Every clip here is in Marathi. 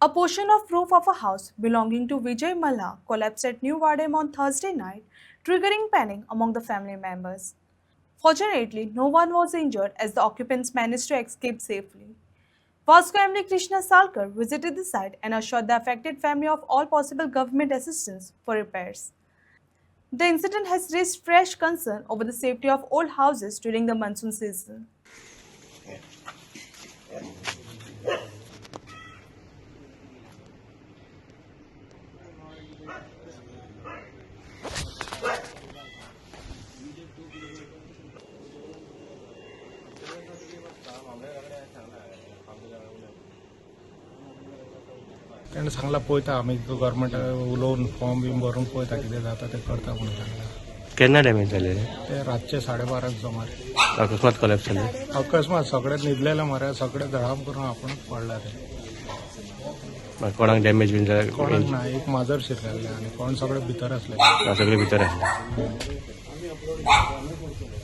A portion of roof of a house belonging to Vijay Malla collapsed at New Wadem on Thursday night, triggering panic among the family members. Fortunately, no one was injured as the occupants managed to escape safely. Vasco MD Krishna Salkar visited the site and assured the affected family of all possible government assistance for repairs. The incident has raised fresh concern over the safety of old houses during the monsoon season. तेणें सांगला पळयता आमी गव्हर्मेंट उलोवन फॉर्म बीम भरून पळयता कितें जाता तें करता म्हणून सांगला. केन्ना डॅमेज जाले ते रातचे 12:30 सुमार अकस्मात कोलॅप्स जाले. अकस्मात सगळे न्हिदलेले मरे सगळे धडाम करून आपणच पडला ते. कोणाक डॅमेज बीन कोणाक ना एक माजर शिरलेले आनी कोण सगळे भितर आसले. सगळे भितर आसले.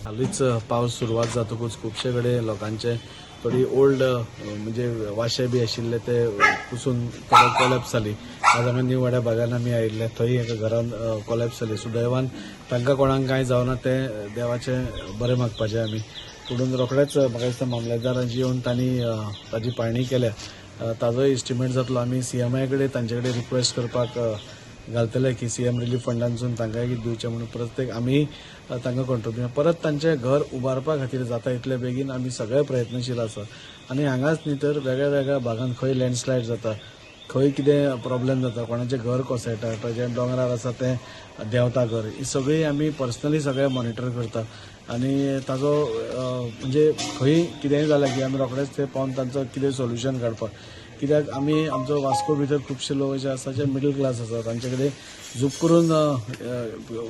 हालींच पावस सुरवात जातकूच खुबशे कडेन लोकांचे थोडी ओल्ड म्हणजे वाशे बी आशिल्ले ते पुसून कोलॅप्स जाली. आज आमी न्यू वाड्या भागान आमी आयिल्ले थंय एका घरान कोलॅप्स जाली. सुदैवान तांकां कोणाक कांय जावना ते देवाचे बरें मागपाचे आमी. पुढून रोखडेच म्हाका दिसता मामलेदारांची येवन तांणी ताजी पाहणी केल्या. ताजो इस्टिमेट जातलो. आमी सीएमआय कडेन तांचे कडेन रिक्वेस्ट करपाक घालतले की सीएम रिलीफ फंडांतसून तांकां कितें दिवचें म्हणून प्रत्येक आमी तांकां कंट्रोल परत तांचें घर उबारपा खातीर जाता इतले बेगीन आमी सगळे प्रयत्नशील आसा. आनी हांगाच न्ही तर वेगळ्या वेगळ्या भागांत खंय लँडस्लायड जाता, खंय कितें प्रॉब्लेम जाता, कोणाचें घर कोसळटा, जे डोंगरार आसा तें देंवता घर, ही सगळी आमी पर्सनली सगळे मॉनिटर करता. आनी ताजो म्हणजे खंय कितेंय जालें की आमी रोखडेच थंय पावन तांचो कितें सोल्युशन काडपाक. कित्याक आमी आमचो वास्को भितर खुबशे लोक जे आसा जे मिडल क्लास आसा तांचे कडेन झूप करून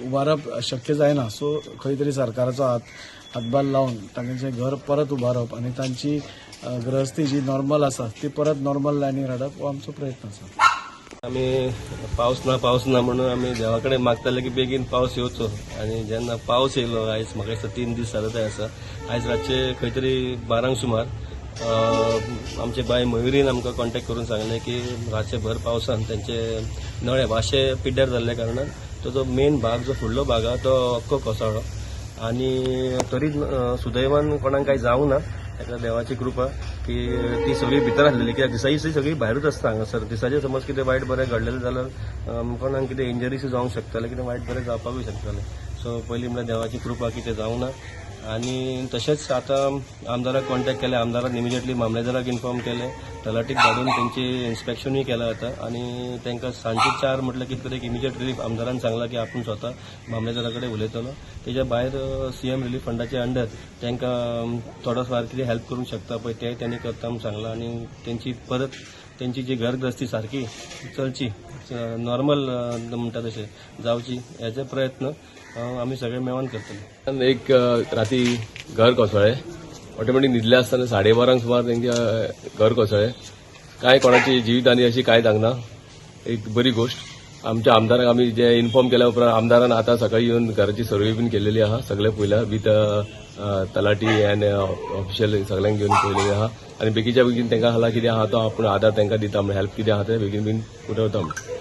उबारप शक्य जायना. सो खंय तरी सरकाराचो हातभार लावन तांचें घर परत उबारप आनी तांची गृहस्थी जी नॉर्मल आसा ती परत नॉर्मल लायनीर हाडप हो आमचो प्रयत्न आसा. आमी पावस ना म्हणून आमी देवा कडेन मागताले की बेगीन पावस येवचो. आनी जेन्ना पावस येयलो आयज म्हाका दिसता 3 दीस जाले ते आसा. आयज रातचे खंय तरी 12 सुमार आमचे बाय मयुरीन आमकां कॉन्टॅक्ट करून सांगले की रातचे भर पावसान त्यांचे नळे वाशे पिड्ड्यार जाल्ल्या कारणान तो मेन भाग जो फुडलो भाग आहा तो अख्खो कोसळ्ळो. आनी तरी सुदैवान कोणाक कांय जावं ना. ताका देवाची कृपा की ती सगळी भितर आसलेली. कित्याक दिसाची सगळी भायरूच आसता हांगासर. दिसाचें समज कितें वायट बरें घडलेलें जाल्यार कोणाक कितें इंजरीस जावंक शकतालें, कितें वायट बरें जावपाकूय शकतालें. सो पयलीं म्हळ्यार देवाची कृपा की तें जावं ना. आनी तशेंच आतां आमदाराक कॉन्टॅक्ट केले. आमदारान इमिजिएटली मामलेदाराक इन्फॉर्म केले. तलाटीक धाडून तेंची इन्स्पेक्शनूय केलां आतां. आनी तांकां सांजचे 4 म्हटल्यार कितें तरी इमिजिएट रिलीफ आमदारान सांगलां की आपूण स्वता मामलेदारा कडेन उलयतलो. तेज्या भायर सीएम रिलीफ फंडाचे अंडर तांकां थोडो फार कितें हेल्प करूंक शकता पळय तें त्यांनी करता म्हूण सांगलां. आनी तेंची परत तेंची जी घरग्रस्ती सारकी चलची, नॉर्मल म्हणटा तशें जावची हेचे प्रयत्न आमी सगळे मेळोन करतले. एक राती घर कोसळ्ळें. ऑटोमॅटीक न्हिदले आसतना 12:30 सुमार तेंचे घर कोसळ्ळें. कांय कोणाची जिवीतहानी अशी कांय जावंक ना. एक बरी गोष्ट. आमच्या आमदाराक आमी जे इन्फॉर्म केल्या उपरांत आमदारान आतां सकाळी येवन घराची सर्वे बीन केलेली आहा. सगळे पयल्या विथ तलाटी आनी ऑफिशियल सगळ्यांक घेवन पयलेली आहा. आनी बेगीच्या बेगीन तांकां हाला कितें आहा तो आपूण आदार तांकां दिता. हेल्प कितें आहा तें बेगीन बीन पुरवता.